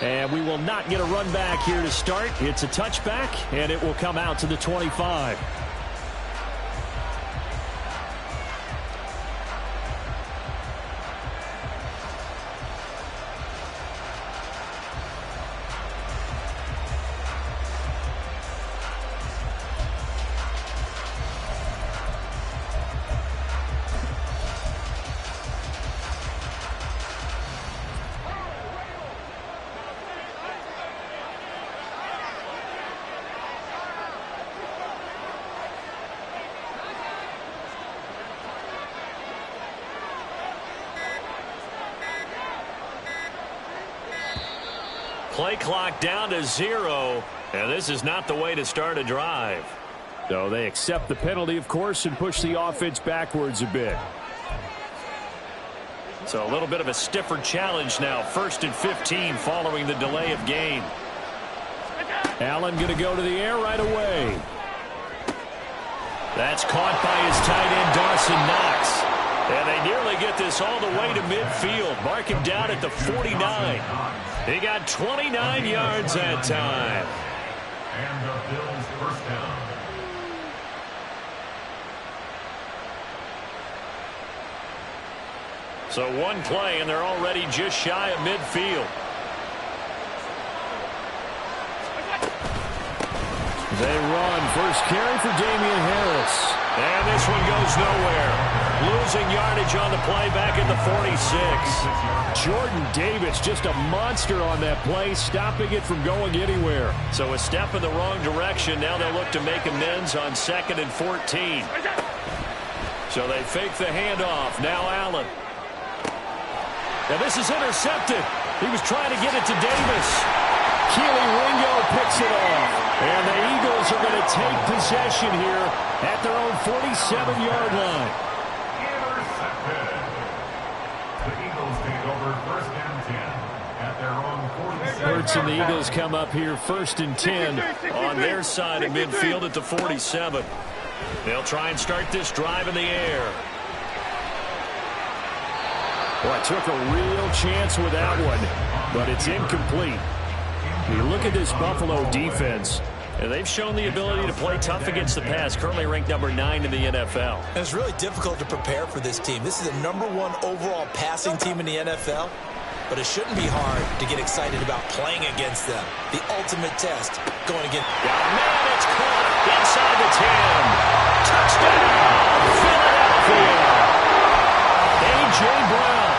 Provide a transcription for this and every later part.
And we will not get a run back here to start. It's a touchback, and it will come out to the 25. Play clock down to 0, and this is not the way to start a drive. So they accept the penalty, of course, and push the offense backwards a bit. So a little bit of a stiffer challenge now. 1st and 15 following the delay of game. Allen going to go to the air right away. That's caught by his tight end, Dawson Knox. And they nearly get this all the way to midfield. Mark him down at the 49. He got 29 yards that time. And the Bills first down. So one play, and they're already just shy of midfield. They run. First carry for Damian Harris. And this one goes nowhere. Losing yardage on the play back at the 46. Jordan Davis, just a monster on that play, stopping it from going anywhere. So a step in the wrong direction. Now they'll look to make amends on 2nd and 14. So they fake the handoff. Now Allen. Now this is intercepted. He was trying to get it to Davis. Keely Ringo picks it off. And the Eagles are going to take possession here at their own 47-yard line. Intercepted. The Eagles take over 1st and 10 at their own 47. Hurts and the Eagles come up here 1st and 10 on their side of midfield at the 47. They'll try and start this drive in the air. Boy, took a real chance with that one, but it's incomplete. You look at this Buffalo defense. And they've shown the ability to play tough against the pass, currently ranked number 9 in the NFL. And it's really difficult to prepare for this team. This is the #1 overall passing team in the NFL, but it shouldn't be hard to get excited about playing against them. The ultimate test going against... Man, it's caught inside the 10. Touchdown, Philadelphia. A.J. Brown,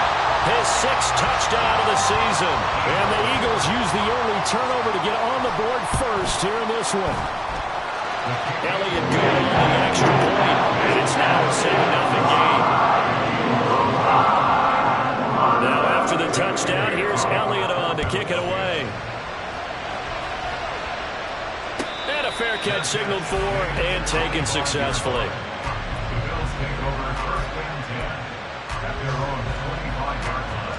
his 6th touchdown of the season. And the Eagles use the early turnover to get on the board first here in this one. Elliott good on the extra point, and it's now a 7-0 game. Now after the touchdown, here's Elliott on to kick it away. And a fair catch signaled for and taken successfully. The Bills take over 1st and 10 at their own 25-yard line.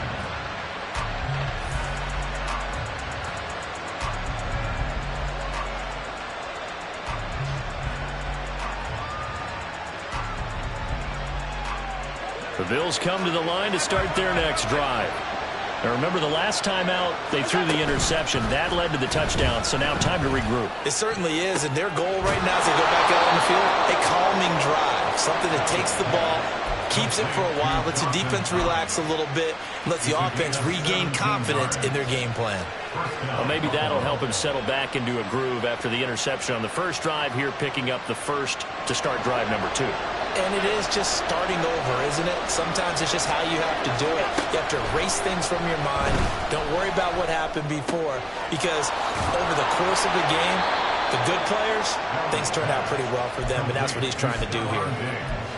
The Bills come to the line to start their next drive. Now remember, the last time out, they threw the interception. That led to the touchdown, so now time to regroup. It certainly is, and their goal right now as they go back out on the field, a calming drive, something that takes the ball, keeps it for a while, lets the defense relax a little bit, lets the offense regain confidence in their game plan. Well, maybe that'll help him settle back into a groove after the interception on the first drive here, picking up the first to start drive number 2. And it is just starting over, isn't it? Sometimes it's just how you have to do it. You have to erase things from your mind. Don't worry about what happened before, because over the course of the game, the good players, things turned out pretty well for them, and that's what he's trying to do here.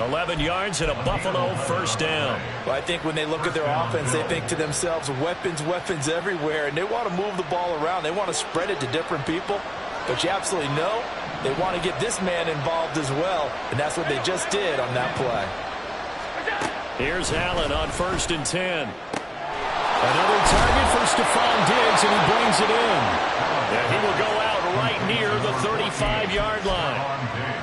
11 yards and a Buffalo first down. Well, I think when they look at their offense, they think to themselves, weapons, weapons everywhere, and they want to move the ball around. They want to spread it to different people, but you absolutely know they want to get this man involved as well, and that's what they just did on that play. Here's Allen on 1st and 10. Another target for Stephon Diggs, and he brings it in. And he will go out right near the 35-yard line.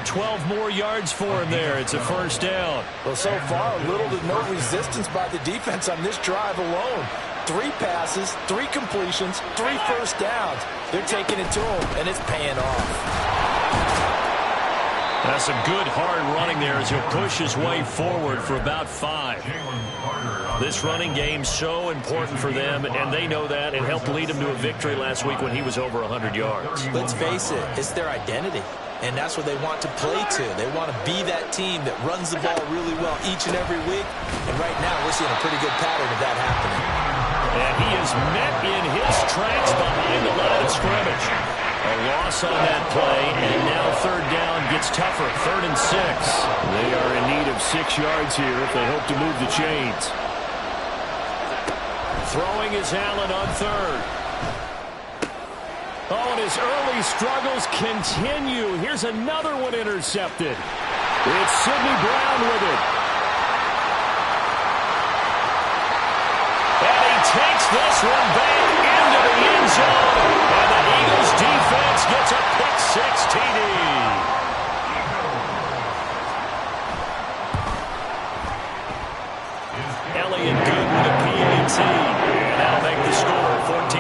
12 more yards for him there. It's a first down. Well, so far, little to no resistance by the defense on this drive alone. 3 passes, 3 completions, 3 first downs. They're taking it to him, and it's paying off. That's some good hard running there as he'll push his way forward for about 5. This running game so important for them, and they know that. It helped lead them to a victory last week when he was over 100 yards. Let's face it, it's their identity, and that's what they want to play to. They want to be that team that runs the ball really well each and every week, and right now we're seeing a pretty good pattern of that happening. And he is met in his tracks behind the line of scrimmage. A loss on that play, and now 3rd down gets tougher. 3rd and 6. They are in need of 6 yards here if they hope to move the chains. Throwing is Allen on 3rd. Oh, and his early struggles continue. Here's another one intercepted. It's Sidney Brown with it. And he takes this one back into the end zone. And the Eagles defense gets a pick-6 TD. Elliott good with a PAT. And that'll make the score 14-0.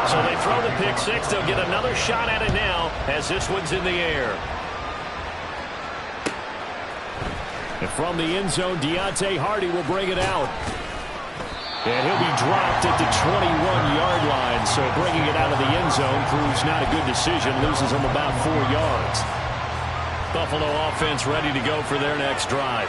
So they throw the pick-6. They'll get another shot at it now as this one's in the air. And from the end zone, Deontay Hardy will bring it out. And he'll be dropped at the 21-yard line. So bringing it out of the end zone proves not a good decision. Loses him about 4 yards. Buffalo offense ready to go for their next drive.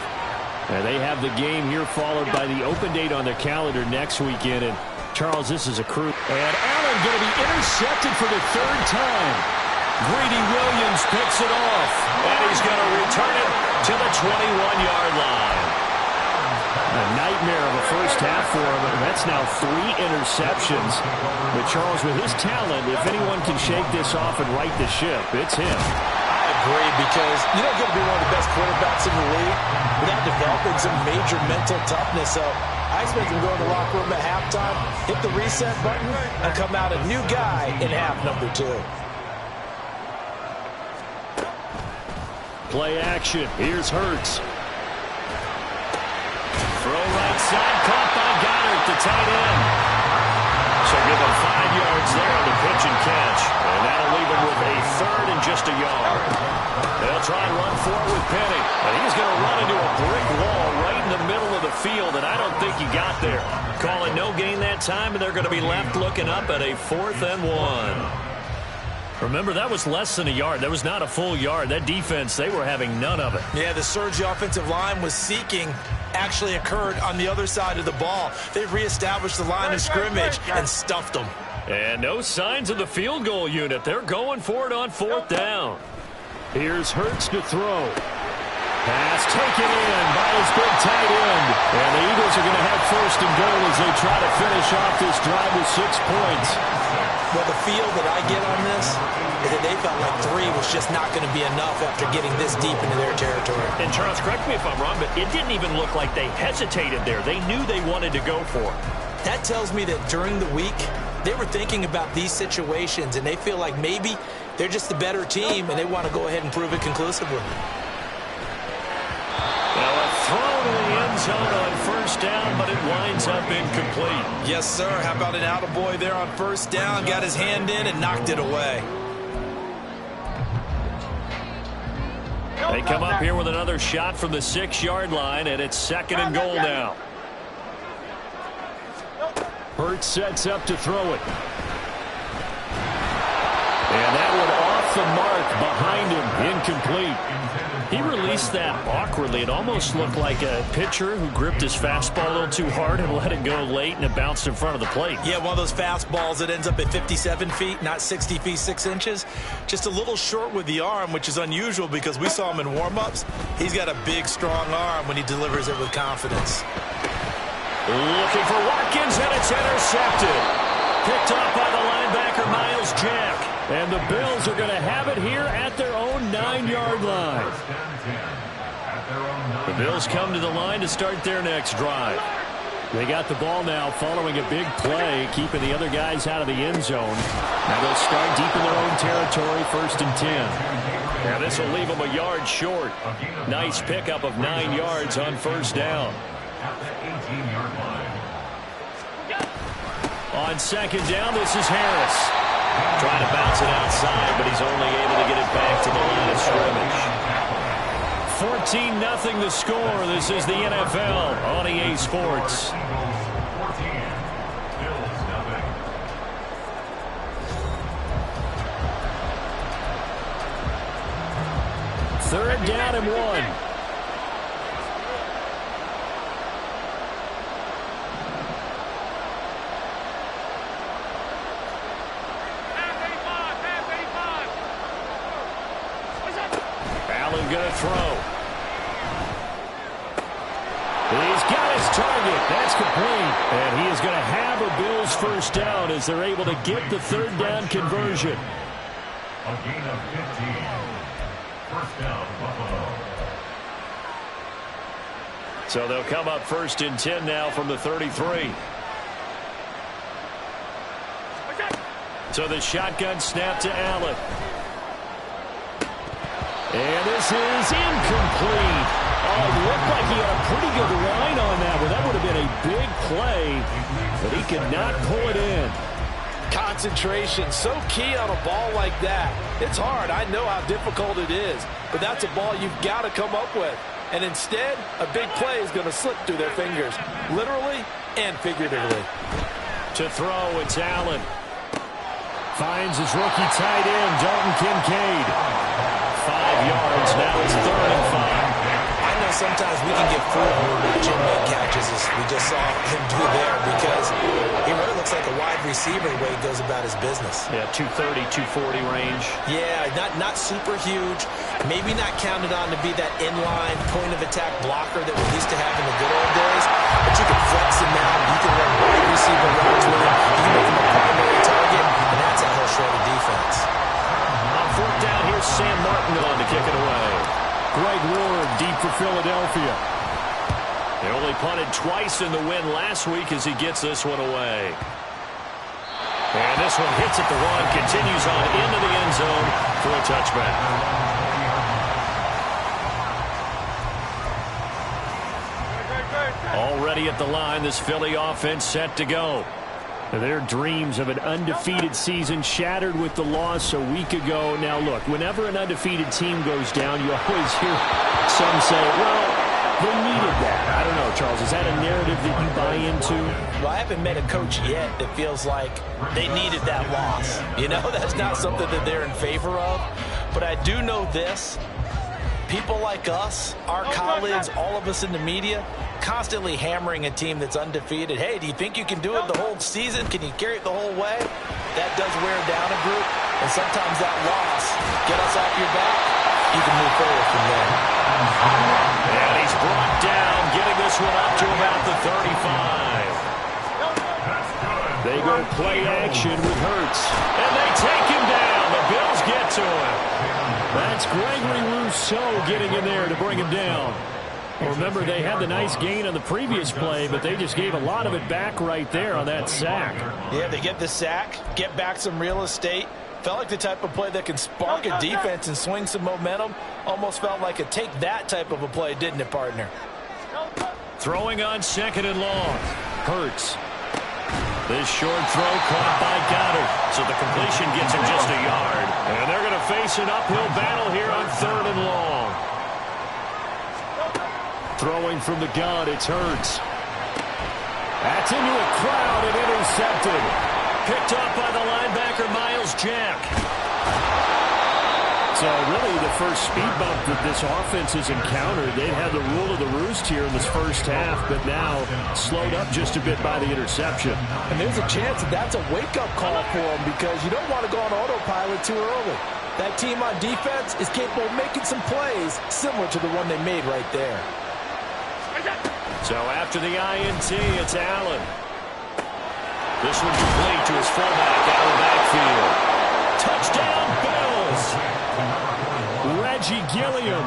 And they have the game here followed by the open date on their calendar next weekend. And Charles, this is a crew. And Allen going to be intercepted for the 3rd time. Greedy Williams picks it off. And he's going to return it to the 21-yard line. A nightmare of a first half for him. That's now 3 interceptions. But Charles, with his talent, if anyone can shake this off and right the ship, it's him. I agree, because you're not going to be one of the best quarterbacks in the league without developing some major mental toughness. So I expect him to go in the locker room at halftime, hit the reset button, and come out a new guy in half number 2. Play action. Here's Hurts. Throw right side, caught by Goddard, the tight end. So give him 5 yards there on the pitch and catch. And that'll leave him with a 3rd and just a yard. They'll try and run forward with Penny. And he's going to run into a brick wall right in the middle of the field, and I don't think he got there. Calling no gain that time, and they're going to be left looking up at a 4th and 1. Remember, that was less than a yard. That was not a full yard. That defense, they were having none of it. Yeah, the surge the offensive line was seeking actually occurred on the other side of the ball. They've reestablished the line of scrimmage and stuffed them. And no signs of the field goal unit. They're going for it on 4th down. Here's Hurts to throw. Pass taken in by his big tight end. And the Eagles are going to have 1st and goal as they try to finish off this drive with 6 points. Well, the feel that I get on this is that they felt like 3 was just not going to be enough after getting this deep into their territory. And Charles, correct me if I'm wrong, but it didn't even look like they hesitated there. They knew they wanted to go for it. That tells me that during the week, they were thinking about these situations, and they feel like maybe they're just the better team, and they want to go ahead and prove it conclusively. Now a throw to the end zone on 1st down, but it winds up incomplete. Yes, sir. How about an attaboy there on 1st down? Got his hand in and knocked it away. They come up here with another shot from the 6-yard line, and it's 2nd and goal now. Hurts sets up to throw it. And that one off the mark behind him, incomplete. He released that awkwardly. It almost looked like a pitcher who gripped his fastball a little too hard and let it go late, and it bounced in front of the plate. Yeah, one of those fastballs that ends up at 57 feet, not 60 feet 6 inches. Just a little short with the arm, which is unusual because we saw him in warm-ups. He's got a big, strong arm when he delivers it with confidence. Looking for Watkins, and it's intercepted. Picked off by the linebacker, Miles Jack. And the Bills are going to have it here at their own 9-yard line. The Bills come to the line to start their next drive. They got the ball now following a big play, keeping the other guys out of the end zone. Now they'll start deep in their own territory, 1st and 10. Now this will leave him a yard short. Nice pickup of 9 yards on first down. At the 18-yard line. On second down, this is Harris. Trying to bounce it outside, but he's only able to get it back to the line of scrimmage. 14-0 the score. This is the NFL on EA Sports. 14, Bills nothing. Third down and 1. Allen going to throw. He's got his target. That's complete. And he is going to have a Bills first down as they're able to get the third down conversion. A gain of 15. First down, Buffalo. So they'll come up first and 10 now from the 33. So the shotgun snap to Allen. And this is incomplete. Oh, it looked like he had a pretty good line on that, but that would have been a big play, but he could not pull it in. Concentration, so key on a ball like that. It's hard. I know how difficult it is, but that's a ball you've got to come up with. And instead, a big play is going to slip through their fingers, literally and figuratively. To throw, it's Allen. Finds his rookie tight end, Dalton Kincaid. 5 yards, now it's 3rd and 5. I know sometimes we can get fooled when we're watching make catches as we just saw him do there because he really looks like a wide receiver the way he goes about his business. Yeah, 230, 240 range. Yeah, not super huge. Maybe not counted on to be that inline point-of-attack blocker that we used to have in the good old days, but you can flex him out. You can run wide receiver routes with him. You can make him a primary target, and that's how he'll shred a defense. On 4th down, here's Sam Martin on to kick it away. Greg Ward deep for Philadelphia. They only punted twice in the win last week as he gets this one away. And this one hits at the 1, continues on into the end zone for a touchback. Already at the line, this Philly offense set to go. Their dreams of an undefeated season shattered with the loss a week ago. Now, look, whenever an undefeated team goes down, you always hear some say, well, they needed that. I don't know, Charles. Is that a narrative that you buy into? Well, I haven't met a coach yet that feels like they needed that loss. You know, that's not something that they're in favor of. But I do know this. People like us, our colleagues, all of us in the media, constantly hammering a team that's undefeated. Hey, do you think you can do it the whole season? Can you carry it the whole way? That does wear down a group. And sometimes that loss, get us off your back, you can move forward from there. And he's brought down, getting this one up to about the 35. They go play action with Hurts. And they take him down. The Bills get to him. That's Gregory Rousseau getting in there to bring him down. Remember, they had the nice gain on the previous play, but they just gave a lot of it back right there on that sack. Yeah, they get the sack, get back some real estate. Felt like the type of play that can spark a defense and swing some momentum. Almost felt like a take that type of a play, didn't it, partner? Throwing on 2nd and long. Hurts. This short throw caught by Goddard. So the completion gets him just a yard. And they're going to face an uphill battle here on 3rd and long. Throwing from the gun, it's Hurts. That's into a crowd and intercepted. Picked up by the linebacker, Miles Jack. So really the first speed bump that this offense has encountered. They'd had the rule of the roost here in this first half, but now slowed up just a bit by the interception. And there's a chance that that's a wake-up call for them because you don't want to go on autopilot too early. That team on defense is capable of making some plays similar to the one they made right there. So after the INT, it's Allen. This one complete to his fullback out of the backfield. Touchdown, Bills! Reggie Gilliam.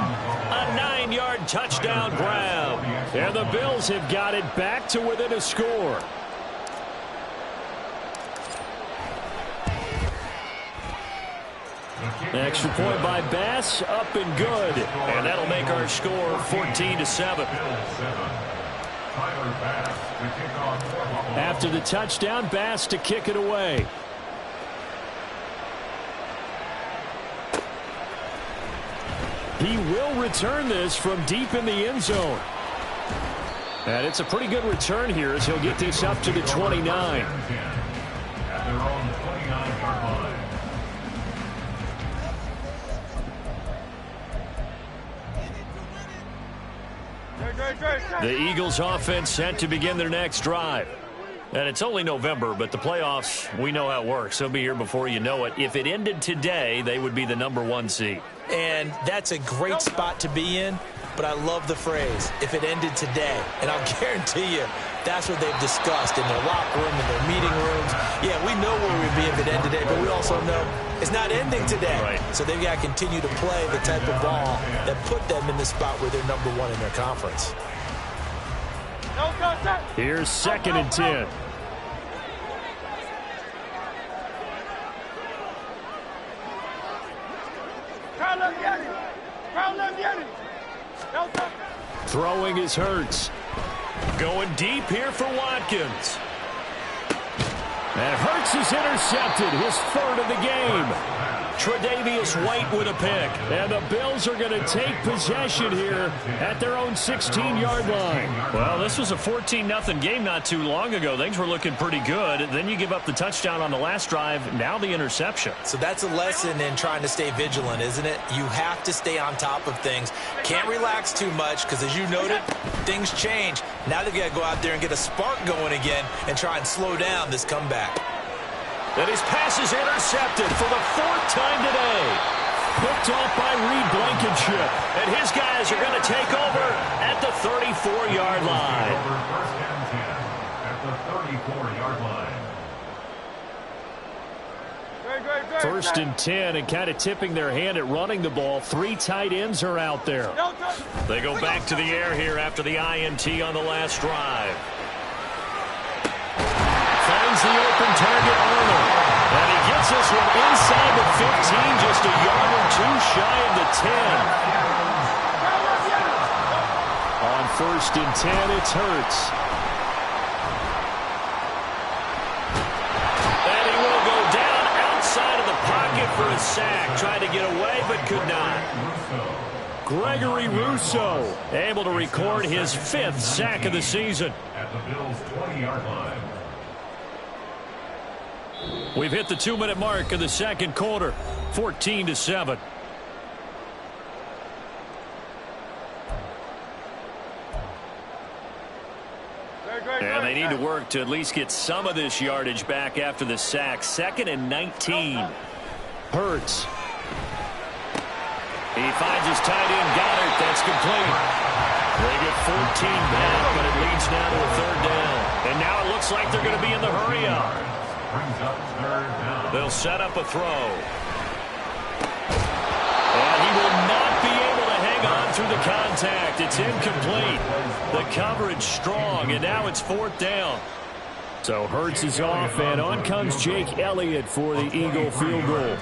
A 9-yard touchdown grab. And the Bills have got it back to within a score. Extra point by Bass, up and good. And that'll make our score 14-7. After the touchdown, Bass to kick it away. He will return this from deep in the end zone. And it's a pretty good return here as he'll get this up to the 29. At their own 29-yard line. The Eagles offense set to begin their next drive. And it's only November, but the playoffs, we know how it works. They'll be here before you know it. If it ended today, they would be the #1 seed. And that's a great spot to be in, but I love the phrase, if it ended today. And I'll guarantee you, that's what they've discussed in their locker room, in their meeting rooms. Yeah, we know where we'd be if it ended today, but we also know it's not ending today. Right. So they've got to continue to play the type of ball that put them in the spot where they're #1 in their conference. Here's 2nd and 10. Throwing is Hurts. Going deep here for Watkins. And Hurts is intercepted, his 3rd of the game. Tre'Davious White with a pick. And the Bills are going to take possession here at their own 16-yard line. Well, this was a 14-0 game not too long ago. Things were looking pretty good. Then you give up the touchdown on the last drive. Now the interception. So that's a lesson in trying to stay vigilant, isn't it? You have to stay on top of things. Can't relax too much because, as you noted, things change. Now they've got to go out there and get a spark going again and try and slow down this comeback. And his pass is intercepted for the 4th time today. Picked off by Reed Blankenship. And his guys are going to take over at the 34-yard line. Over 1st and 10 at the 34-yard line. 1st and 10, and kind of tipping their hand at running the ball. 3 tight ends are out there. They go back to the air here after the INT on the last drive. Finds the open target, Arnold. And he gets this one inside the 15, just a yard or 2 shy of the 10. On 1st and 10, it's Hurts. And he will go down outside of the pocket for a sack. Tried to get away, but could not. Gregory Rousseau able to record his 5th sack of the season. At the Bills' 20-yard line. We've hit the 2-minute mark of the 2nd quarter. 14-7. And they need to work to at least get some of this yardage back after the sack. 2nd and 19. Hurts. He finds his tight end, Goddard. That's complete. They get 14 back, but it leads now to a 3rd down. And now it looks like they're going to be in the hurry-up. Brings up 3rd down. They'll set up a throw. And he will not be able to hang on through the contact. It's incomplete. The coverage strong, and now it's 4th down. So Hurts is off, and on comes Jake Elliott for the Eagle field goal.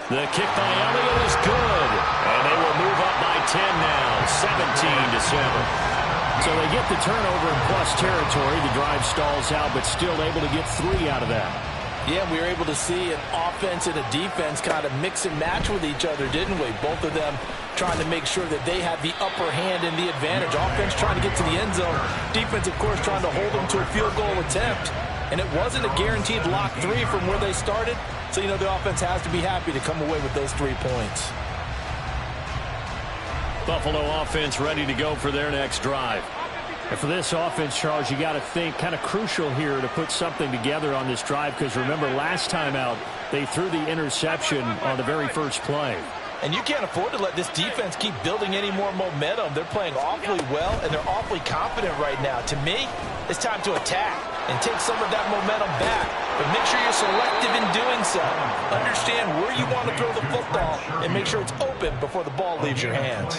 The kick by Elliott is good. And they will move up by 10 now, 17-7. So they get the turnover in plus territory. The drive stalls out, but still able to get 3 out of that. Yeah, we were able to see an offense and a defense kind of mix and match with each other, didn't we? Both of them trying to make sure that they had the upper hand and the advantage. Offense trying to get to the end zone. Defense, of course, trying to hold them to a field goal attempt. And it wasn't a guaranteed lock 3 from where they started. So, you know, the offense has to be happy to come away with those 3 points. Buffalo offense ready to go for their next drive. And for this offense, Charles, you got to think kind of crucial here to put something together on this drive, because remember last time out they threw the interception on the very first play. And you can't afford to let this defense keep building any more momentum. They're playing awfully well, and they're awfully confident right now. To me, it's time to attack and take some of that momentum back. But make sure you're selective in doing so. Understand where you want to throw the football and make sure it's open before the ball leaves your hands.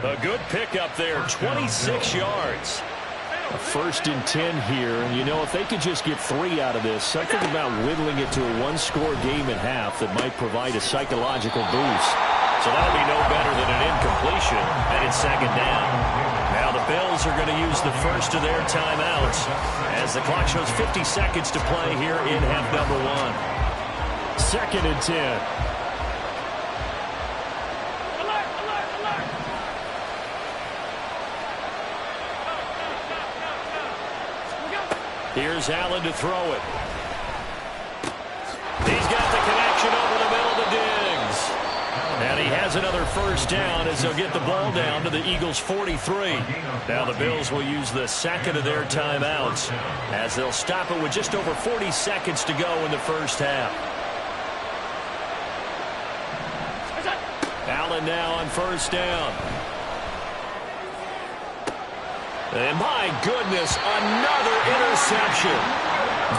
A good pickup there, 26 yards. A 1st and 10 here. And, if they could just get 3 out of this, something about whittling it to a one-score game at half that might provide a psychological boost. So that'll be no better than an incompletion, and it's 2nd down. Now the Bills are going to use the first of their timeouts as the clock shows 50 seconds to play here in half number 1. 2nd and 10. Here's Allen to throw it. He's got the connection over the middle to Diggs. And he has another 1st down as they'll get the ball down to the Eagles' 43. Now the Bills will use the 2nd of their timeouts as they'll stop it with just over 40 seconds to go in the 1st half. Allen now on 1st down. And my goodness, another interception.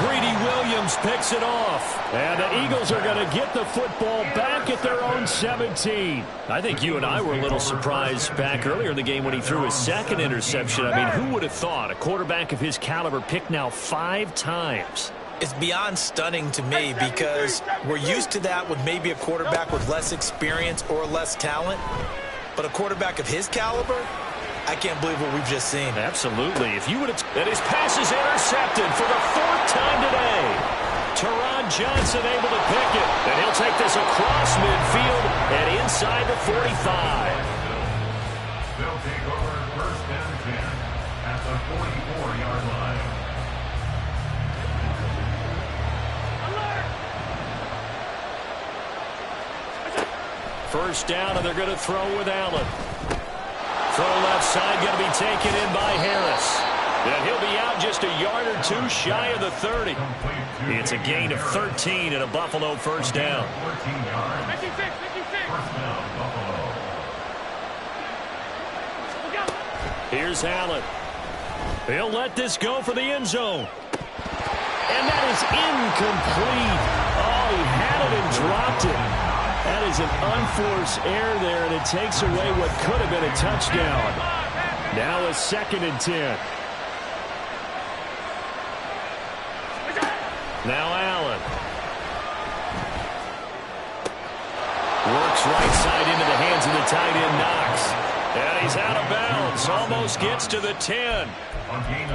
Greedy Williams picks it off. And the Eagles are going to get the football back at their own 17. I think you and I were a little surprised back earlier in the game when he threw his 2nd interception. I mean, who would have thought a quarterback of his caliber picked now 5 times? It's beyond stunning to me because we're used to that with maybe a quarterback with less experience or less talent. But a quarterback of his caliber, I can't believe what we've just seen. Absolutely. If you would have... And his pass is intercepted for the 4th time today. Teron Johnson able to pick it. And he'll take this across midfield and inside the 45. They'll take over 1st and 10 at the 44-yard line. First down, and they're going to throw with Allen. Throw left side, going to be taken in by Harris. And he'll be out just a yard or 2 shy of the 30. It's a gain of 13 and a Buffalo 1st down. 14 yards. 1st down, Buffalo. Here's Allen. He'll let this go for the end zone. And that is incomplete. Oh, he had it and dropped it. That is an unforced error there, and it takes away what could have been a touchdown. Now a 2nd and 10. Now Allen. Works right side into the hands of the tight end, Knox. And he's out of bounds. Almost gets to the 10.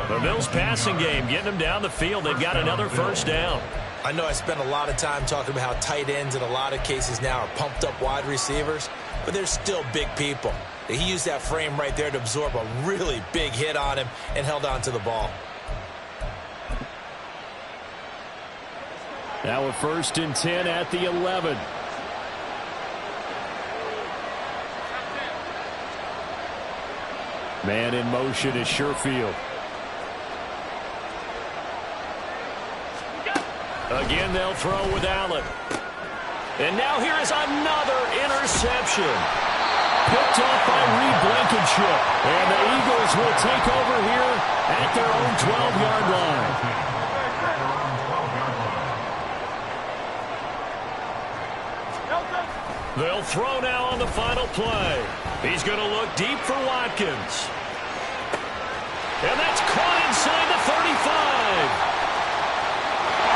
The Bills passing game, getting them down the field. They've got another 1st down. I know I spent a lot of time talking about how tight ends in a lot of cases now are pumped up wide receivers, but they're still big people. He used that frame right there to absorb a really big hit on him and held on to the ball. Now a 1st and 10 at the 11. Man in motion is Sherfield. Again, they'll throw with Allen. And now here is another interception. Picked off by Reed Blankenship. And the Eagles will take over here at their own 12-yard line. They'll throw now on the final play. He's going to look deep for Watkins. And that's caught inside the 35.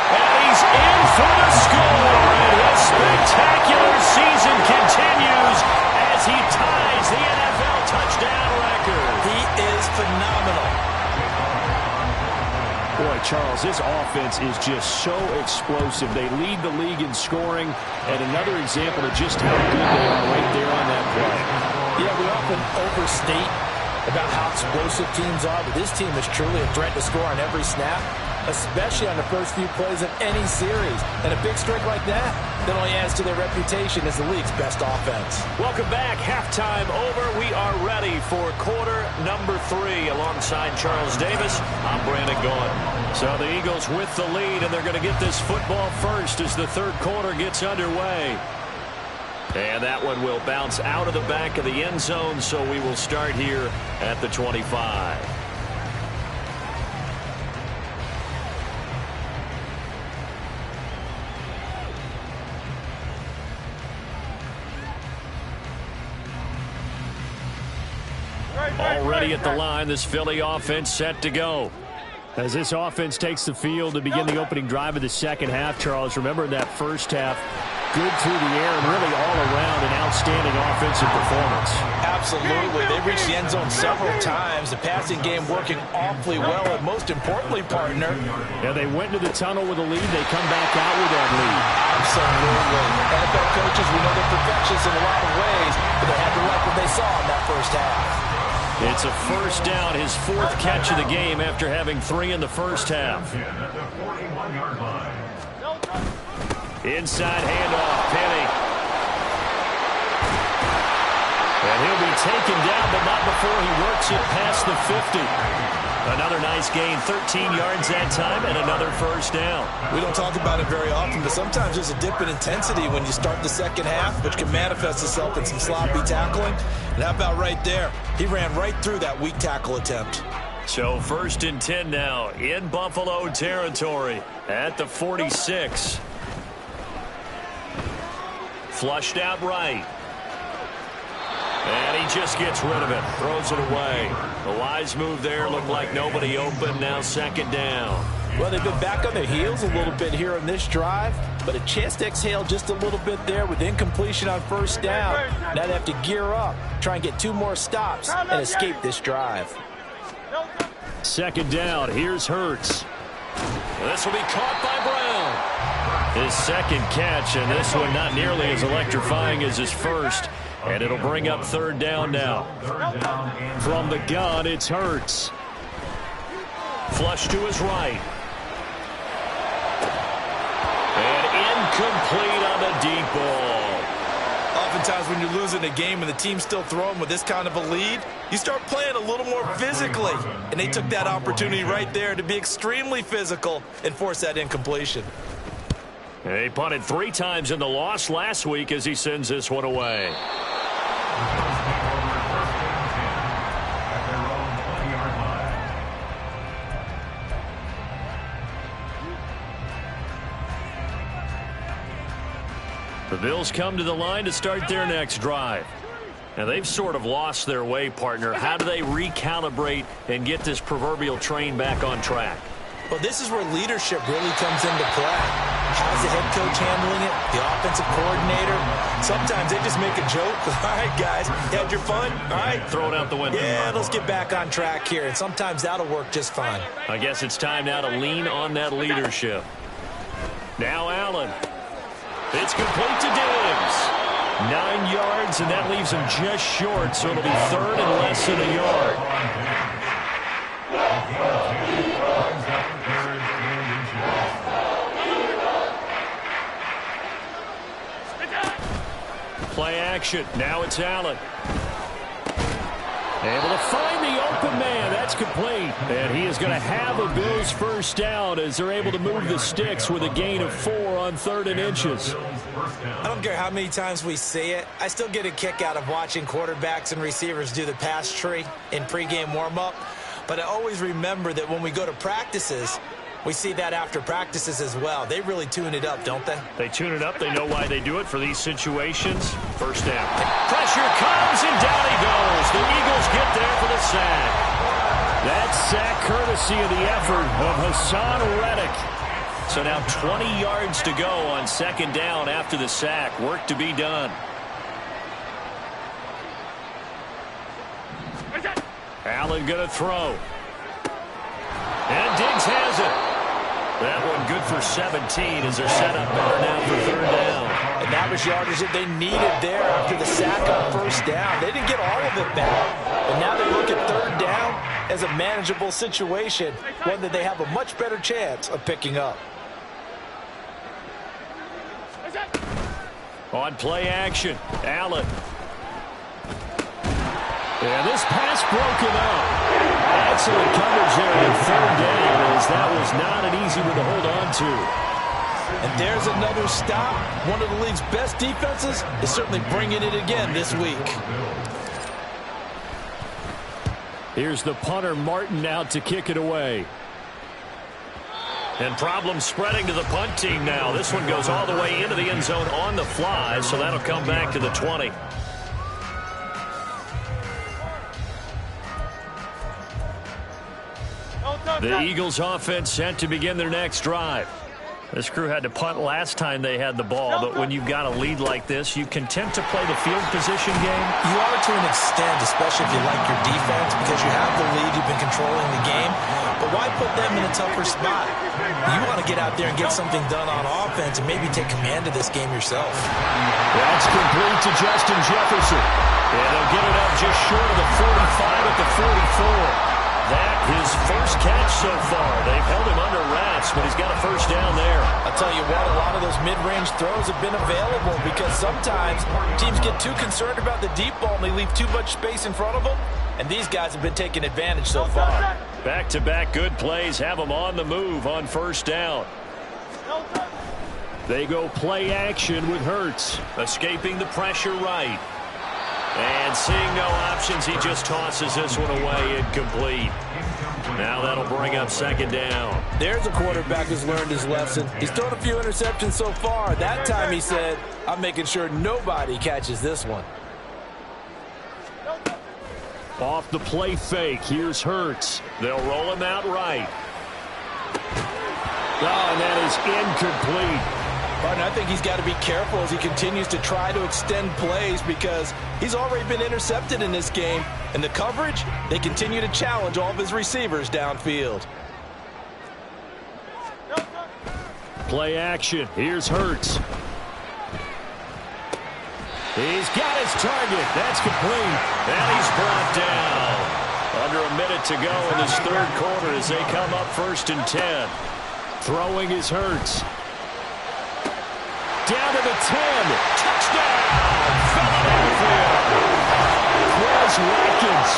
And he's in for the score. And his spectacular season continues as he ties the NFL touchdown record. He is phenomenal. Boy, Charles, this offense is just so explosive. They lead the league in scoring, and another example of just how good they are right there on that play. Yeah, we often overstate about how explosive teams are, but this team is truly a threat to score on every snap, especially on the first few plays of any series. And a big streak like that only adds to their reputation as the league's best offense. Welcome back. Halftime over. We are ready for quarter number 3. Alongside Charles Davis, I'm Brandon Gaudin. So the Eagles with the lead, and they're going to get this football first as the third quarter gets underway. And that one will bounce out of the back of the end zone, so we will start here at the 25. Already at the line, this Philly offense set to go. As this offense takes the field to begin the opening drive of the second half, Charles, remember in that first half, good through the air and really all around an outstanding offensive performance. Absolutely. They reached the end zone several times. The passing game working awfully well, and most importantly, partner. Yeah, they went into the tunnel with a lead. They come back out with that lead. Absolutely. NFL coaches, we know they're perfectionists in a lot of ways, but they had to like what they saw in that first half. It's a first down, his fourth catch of the game after having 3 in the first half. Inside handoff, Penny. And he'll be taken down, but not before he works it past the 50. Another nice gain, 13 yards that time, and another first down. We don't talk about it very often, but sometimes there's a dip in intensity when you start the second half, which can manifest itself in some sloppy tackling. And how about right there? He ran right through that weak tackle attempt. So 1st and 10 now in Buffalo territory at the 46. Flushed out right. And he just gets rid of it. Throws it away. A wise move there. Looked like nobody open. Now 2nd down. Well, they've been back on their heels a little bit here on this drive, but a chance to exhale just a little bit there with incompletion on first down. Now they have to gear up, try and get 2 more stops, and escape this drive. 2nd down. Here's Hurts. This will be caught by Brown. His 2nd catch, and this one not nearly as electrifying as his first. And it'll bring up 3rd down now. From the gun, it's Hurts. Flush to his right. And incomplete on the deep ball. Oftentimes when you're losing a game and the team's still throwing with this kind of a lead, you start playing a little more physically. And they took that opportunity right there to be extremely physical and force that incompletion. He punted 3 times in the loss last week as he sends this one away. The Bills come to the line to start their next drive. Now, they've sort of lost their way, partner. How do they recalibrate and get this proverbial train back on track? Well, this is where leadership really comes into play. How's the head coach handling it? The offensive coordinator? Sometimes they just make a joke. All right, guys, you had your fun? All right. Throw it out the window. Yeah, let's get back on track here. And sometimes that'll work just fine. I guess it's time now to lean on that leadership. Now Allen. It's complete to Diggs. 9 yards, and that leaves him just short, so it'll be 3rd and less than a yard. Play action. Now it's Allen. Able to find the open man. That's complete. And he is going to have a Bills first down as they're able to move the sticks with a gain of 4 on 3rd and inches. I don't care how many times we see it. I still get a kick out of watching quarterbacks and receivers do the pass tree in pregame warm-up. But I always remember that when we go to practices, we see that after practices as well. They really tune it up, don't they? They tune it up. They know why they do it for these situations. First down. Pressure comes, and down he goes. The Eagles get there for the sack. That sack courtesy of the effort of Hassan Reddick. So now 20 yards to go on 2nd down after the sack. Work to be done. Allen going to throw. And Diggs has it. That one good for 17 as they're set up better now for 3rd down. And that was yardage that they needed there after the sack on first down. They didn't get all of it back. But now they look at 3rd down as a manageable situation, one that they have a much better chance of picking up. On play action, Allen. And this pass broken up. Excellent coverage there on 3rd down, as that was not an easy one to hold on to. And there's another stop. One of the league's best defenses is certainly bringing it again this week. Here's the punter, Martin, out to kick it away. And problems spreading to the punt team now. This one goes all the way into the end zone on the fly, so that'll come back to the 20. The Eagles offense set to begin their next drive. This crew had to punt last time they had the ball, but when you've got a lead like this, you content to play the field position game? You are to an extent, especially if you like your defense, because you have the lead, you've been controlling the game. But why put them in a tougher spot? You want to get out there and get something done on offense and maybe take command of this game yourself. That's complete to Justin Jefferson. And they'll get it up just short of the 45 at the 44. That his first catch so far. They've held him under wraps, but he's got a first down there. I'll tell you what, a lot of those mid-range throws have been available because sometimes teams get too concerned about the deep ball and they leave too much space in front of them, and these guys have been taking advantage so far. Back-to-back good plays have them on the move on first down. They go play action with Hurts. Escaping the pressure right. And seeing no options, he just tosses this one away incomplete. Now that'll bring up second down. There's a quarterback who's learned his lesson. He's thrown a few interceptions so far. That time he said, I'm making sure nobody catches this one. Off the play fake, here's Hurts. They'll roll him out right. Oh, and that is incomplete. Martin, I think he's got to be careful as he continues to try to extend plays because he's already been intercepted in this game. And the coverage, they continue to challenge all of his receivers downfield. Play action. Here's Hurts. He's got his target. That's complete. And he's brought down. Under a minute to go in this third quarter as they come up 1st and 10. Throwing is Hurts. Down to the 10. Touchdown! Philadelphia! Quez Watkins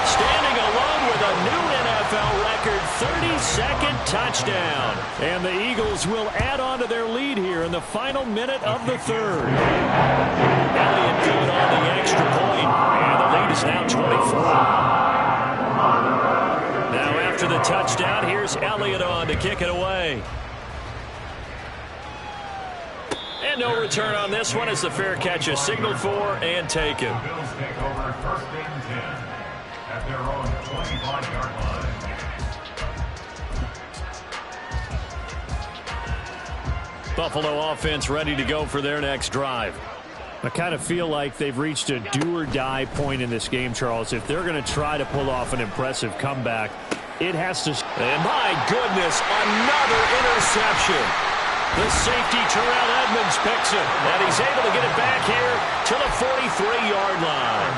standing alone with a new NFL record 32nd touchdown. And the Eagles will add on to their lead here in the final minute of the third. Elliott good on the extra point. And the lead is now 24. Now after the touchdown, here's Elliott on to kick it away. And no return on this one as the fair catch is signaled for and taken. The Bills take over 1st and 10 at their own 25-yard line. Buffalo offense ready to go for their next drive. I kind of feel like they've reached a do-or-die point in this game, Charles. If they're going to try to pull off an impressive comeback, it has to... And my goodness, another interception. The safety, Terrell Edmonds, picks it, and he's able to get it back here to the 43-yard line.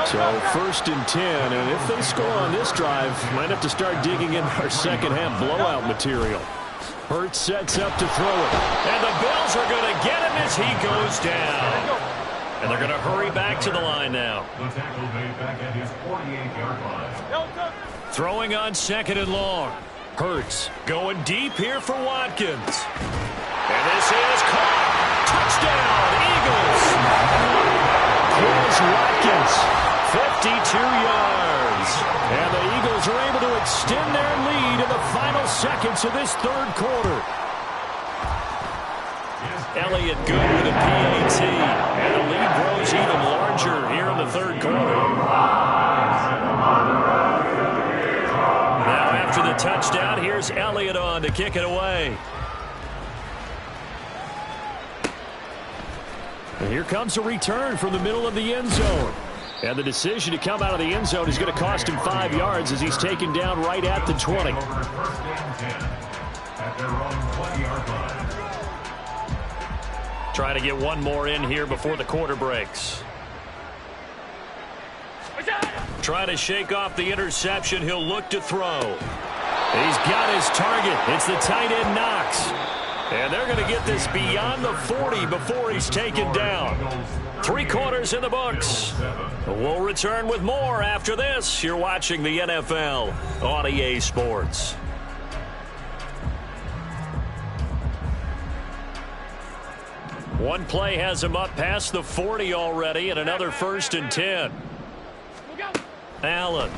So 1st and 10, and if they score on this drive, might have to start digging in our second-half blowout material. Hurts sets up to throw it. And the Bills are going to get him as he goes down. And they're going to hurry back to the line now. The tackle made back at his 48-yard line. Throwing on 2nd and long. Hurts going deep here for Watkins. And this is caught. Touchdown, Eagles. Quez Watkins, 52 yards. And the Eagles are able to extend their lead in the final seconds of this third quarter. Elliott good with a PAT. And the lead grows even larger here in the third quarter. After the touchdown, here's Elliott on to kick it away. And here comes a return from the middle of the end zone. And the decision to come out of the end zone is going to cost him 5 yards as he's taken down right at the 20. Over 1st and 10 at their own 20-yard line. Trying to get one more in here before the quarter breaks. Trying to shake off the interception. He'll look to throw. He's got his target. It's the tight end Knox. And they're going to get this beyond the 40 before he's taken down. 3 quarters in the books. We'll return with more after this. You're watching the NFL on EA Sports. One play has him up past the 40 already, and another 1st and 10. Allen.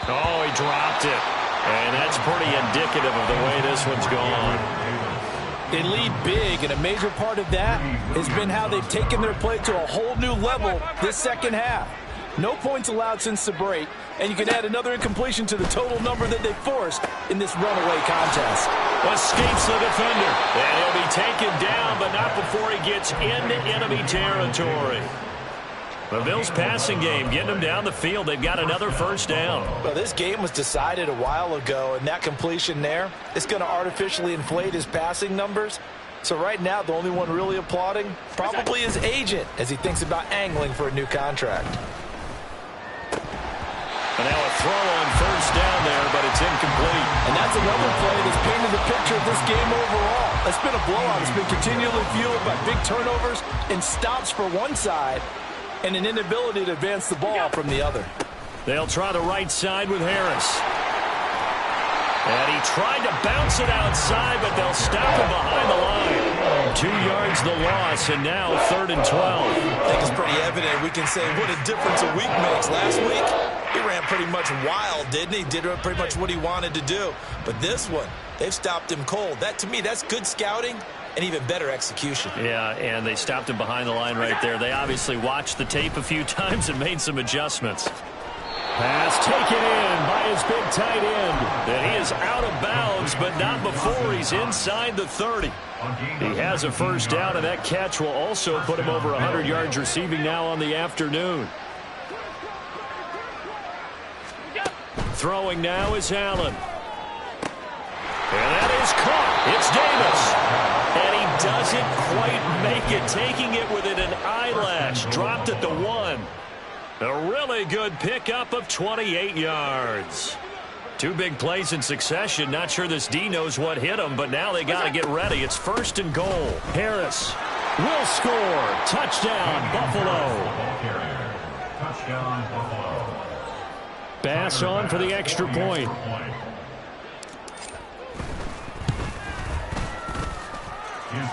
Oh, he dropped it. And that's pretty indicative of the way this one's gone. They lead big, and a major part of that has been how they've taken their play to a whole new level this second half. No points allowed since the break, and you can add another incompletion to the total number that they forced in this runaway contest. Escapes the defender. And he'll be taken down, but not before he gets into enemy territory. The Bills' passing game getting them down the field. They've got another first down. Well, this game was decided a while ago, and that completion there is going to artificially inflate his passing numbers. So right now, the only one really applauding probably his agent as he thinks about angling for a new contract. And now a throw on first down there, but it's incomplete. And that's another play that's painted the picture of this game overall. It's been a blowout. It's been continually fueled by big turnovers and stops for one side and an inability to advance the ball from the other. They'll try the right side with Harris. And he tried to bounce it outside, but they'll stop him behind the line. 2 yards the loss, and now 3rd and 12. I think it's pretty evident. We can say what a difference a week makes. Last week, he ran pretty much wild, didn't he? Did pretty much what he wanted to do. But this one, they've stopped him cold. That, to me, that's good scouting and even better execution. Yeah, and they stopped him behind the line right there. They obviously watched the tape a few times and made some adjustments. Pass taken in by his big tight end. And he is out of bounds, but not before he's inside the 30. He has a first down, and that catch will also put him over 100 yards receiving now on the afternoon. Throwing now is Allen. And that is caught. It's Davis. And he doesn't quite make it, taking it within an eyelash. Dropped at the 1. A really good pickup of 28 yards. 2 big plays in succession. Not sure this D knows what hit him, but now they got to get ready. It's 1st and goal. Harris will score. Touchdown, Buffalo. Touchdown, Buffalo. Bass on for the extra point.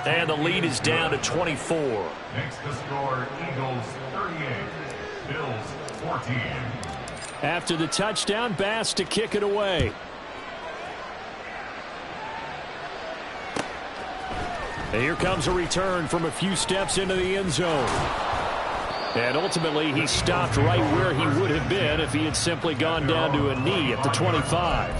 And the lead is down to 24. Makes the score Eagles 38, Bills 14. After the touchdown, Bass to kick it away. And here comes a return from a few steps into the end zone. And ultimately, he stopped right where he would have been if he had simply gone down to a knee at the 25.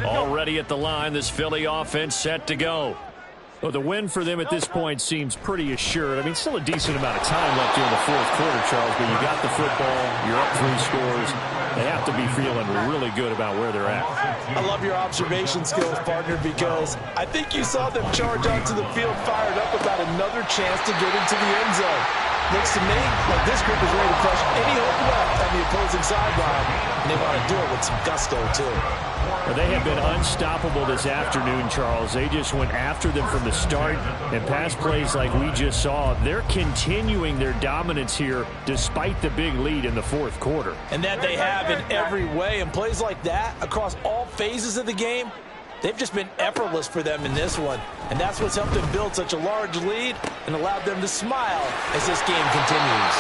Already at the line, this Philly offense set to go. Well, the win for them at this point seems pretty assured. I mean, still a decent amount of time left here in the 4th quarter, Charles, but you got the football, you're up 3 scores. They have to be feeling really good about where they're at. I love your observation skills, partner, because I think you saw them charge onto the field fired up about another chance to get into the end zone. Looks to me like this group is ready to crush any hope left on the opposing sideline, and they want to do it with some gusto, too. Well, they have been unstoppable this afternoon, Charles. They just went after them from the start, and pass plays like we just saw, they're continuing their dominance here despite the big lead in the 4th quarter. And that they have in every way, and plays like that across all phases of the game, they've just been effortless for them in this one. And that's what's helped them build such a large lead and allowed them to smile as this game continues.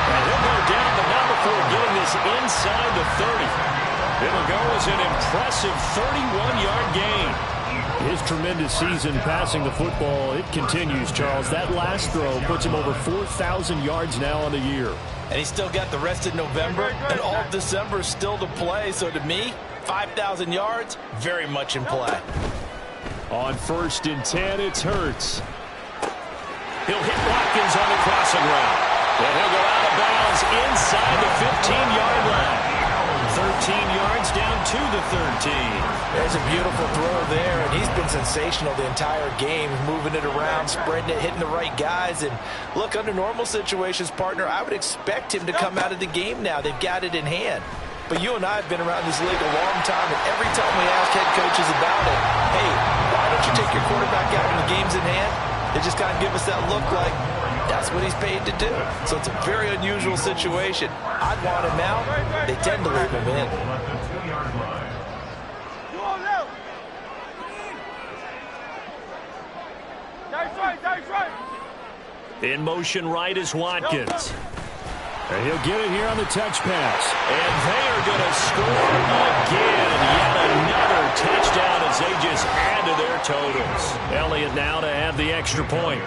And he'll go down, but not before getting this inside the 30. It'll go as an impressive 31-yard gain. His tremendous season passing the football, it continues, Charles. That last throw puts him over 4,000 yards now on the year. And he's still got the rest of November and all of December still to play. So to me, 5,000 yards, very much in play. On 1st and 10, it's Hurts. He'll hit Watkins on the crossing route. And he'll go out of bounds inside the 15-yard line. 13 yards down to the 13. There's a beautiful throw there, and he's been sensational the entire game, moving it around, spreading it, hitting the right guys. And look, under normal situations, partner, I would expect him to come out of the game now. They've got it in hand. But you and I have been around this league a long time, and every time we ask head coaches about it, hey, why don't you take your quarterback out when the game's in hand? They just kind of give us that look like that's what he's paid to do. So it's a very unusual situation. I'd want him out. They tend to leave him in. In motion right is Watkins. And he'll get it here on the touch pass. And they are going to score again. Yet another touchdown as they just add to their totals. Elliott now to add the extra point.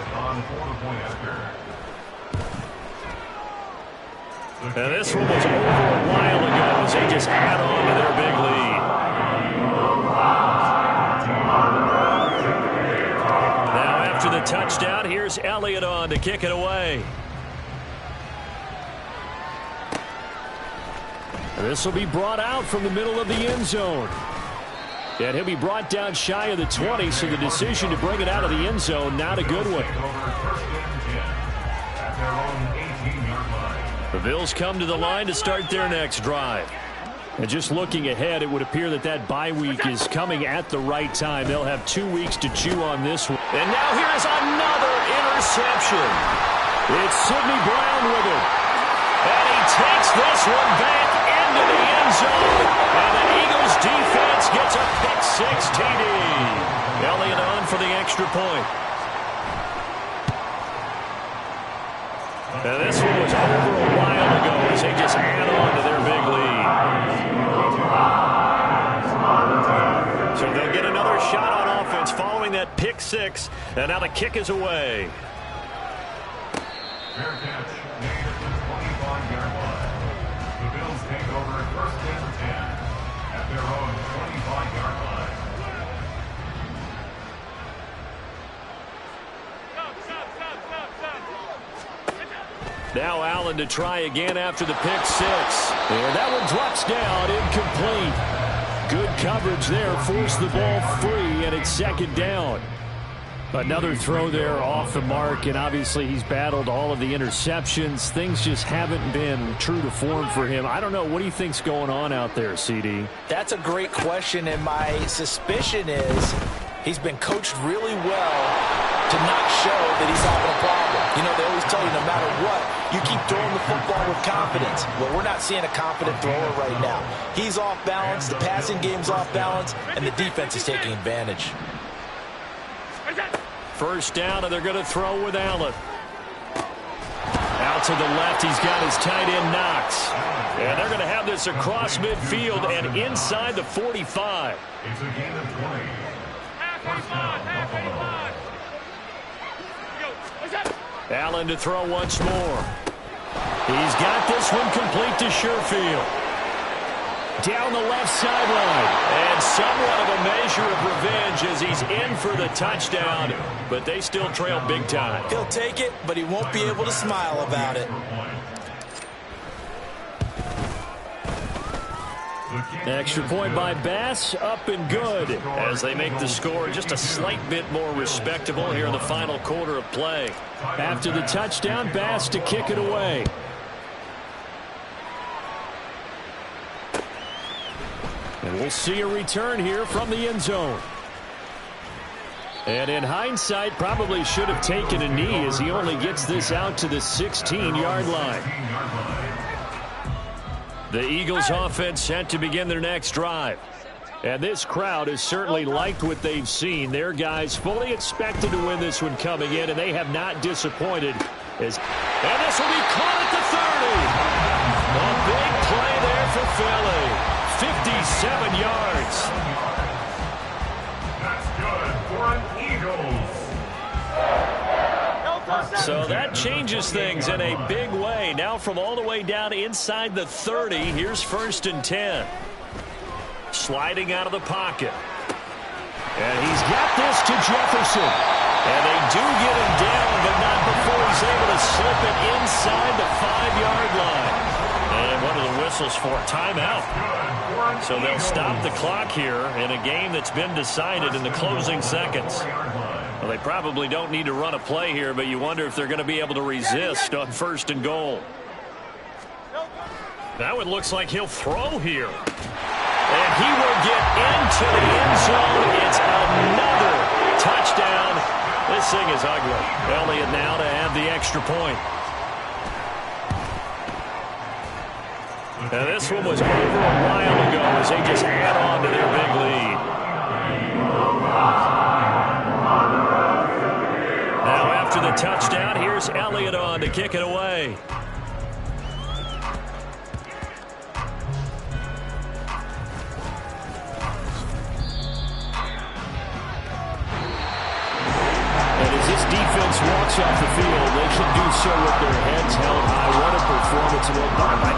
And this one was over a while ago as they just add on to their big lead. Now after the touchdown, here's Elliott on to kick it away. And this will be brought out from the middle of the end zone. And he'll be brought down shy of the 20, so the decision to bring it out of the end zone, not a good one. The Bills come to the line to start their next drive. And just looking ahead, it would appear that bye week is coming at the right time. They'll have 2 weeks to chew on this one. And now here's another interception. It's Sidney Brown with it. And he takes this one back into the end zone. And the Eagles defense gets a pick-6 TD. Elliott on for the extra point. And this one was over a while ago as they just add on to their big lead. So they'll get another shot on offense following that pick-6. And now the kick is away. Fair catch made at the 25-yard line. The Bills take over at 1st and 10 at their own 25-yard line. Now Allen to try again after the pick-6. And that one drops down, incomplete. Good coverage there, forced the ball free, and it's second down. Another throw there off the mark, and obviously he's battled all of the interceptions. Things just haven't been true to form for him. I don't know. What do you think's going on out there, CD? That's a great question, and my suspicion is he's been coached really well to not show that he's having a problem. You know, they always tell you no matter what, you keep throwing the football with confidence. Well, we're not seeing a confident thrower right now. He's off balance, the passing game's off balance, and the defense is taking advantage. First down, and they're going to throw with Allen. Out to the left, he's got his tight end Knox. And they're going to have this across midfield and inside the 45. It's a gain of 20. First down, Buffalo. Allen to throw once more. He's got this one complete to Sherfield. Down the left sideline. And somewhat of a measure of revenge as he's in for the touchdown. But they still trail big time. He'll take it, but he won't be able to smile about it. Extra point by Bass, up and good. As they make the score just a slight bit more respectable here in the final quarter of play. After the touchdown, Bass to kick it away. And we'll see a return here from the end zone. And in hindsight, probably should have taken a knee as he only gets this out to the 16-yard line. The Eagles offense set to begin their next drive. And this crowd has certainly liked what they've seen. Their guys fully expected to win this one coming in, and they have not disappointed. And this will be caught at the 30. A big play there for Philly. 57 yards. That's good for an Eagles. So that changes things in a big way. Now from all the way down inside the 30, here's 1st and 10. Sliding out of the pocket. And he's got this to Jefferson. And they do get him down, but not before he's able to slip it inside the 5-yard line. And what are the whistles for? Timeout. So they'll stop the clock here in a game that's been decided in the closing seconds. Well, they probably don't need to run a play here, but you wonder if they're going to be able to resist on 1st and goal. Now it looks like he'll throw here. And he will get into the end zone. It's another touchdown. This thing is ugly. Elliott now to add the extra point. And this one was over a while ago as they just add on to their big lead. Now after the touchdown, here's Elliott on to kick it away. walks off the field. They should do so with their heads held high. What a performance.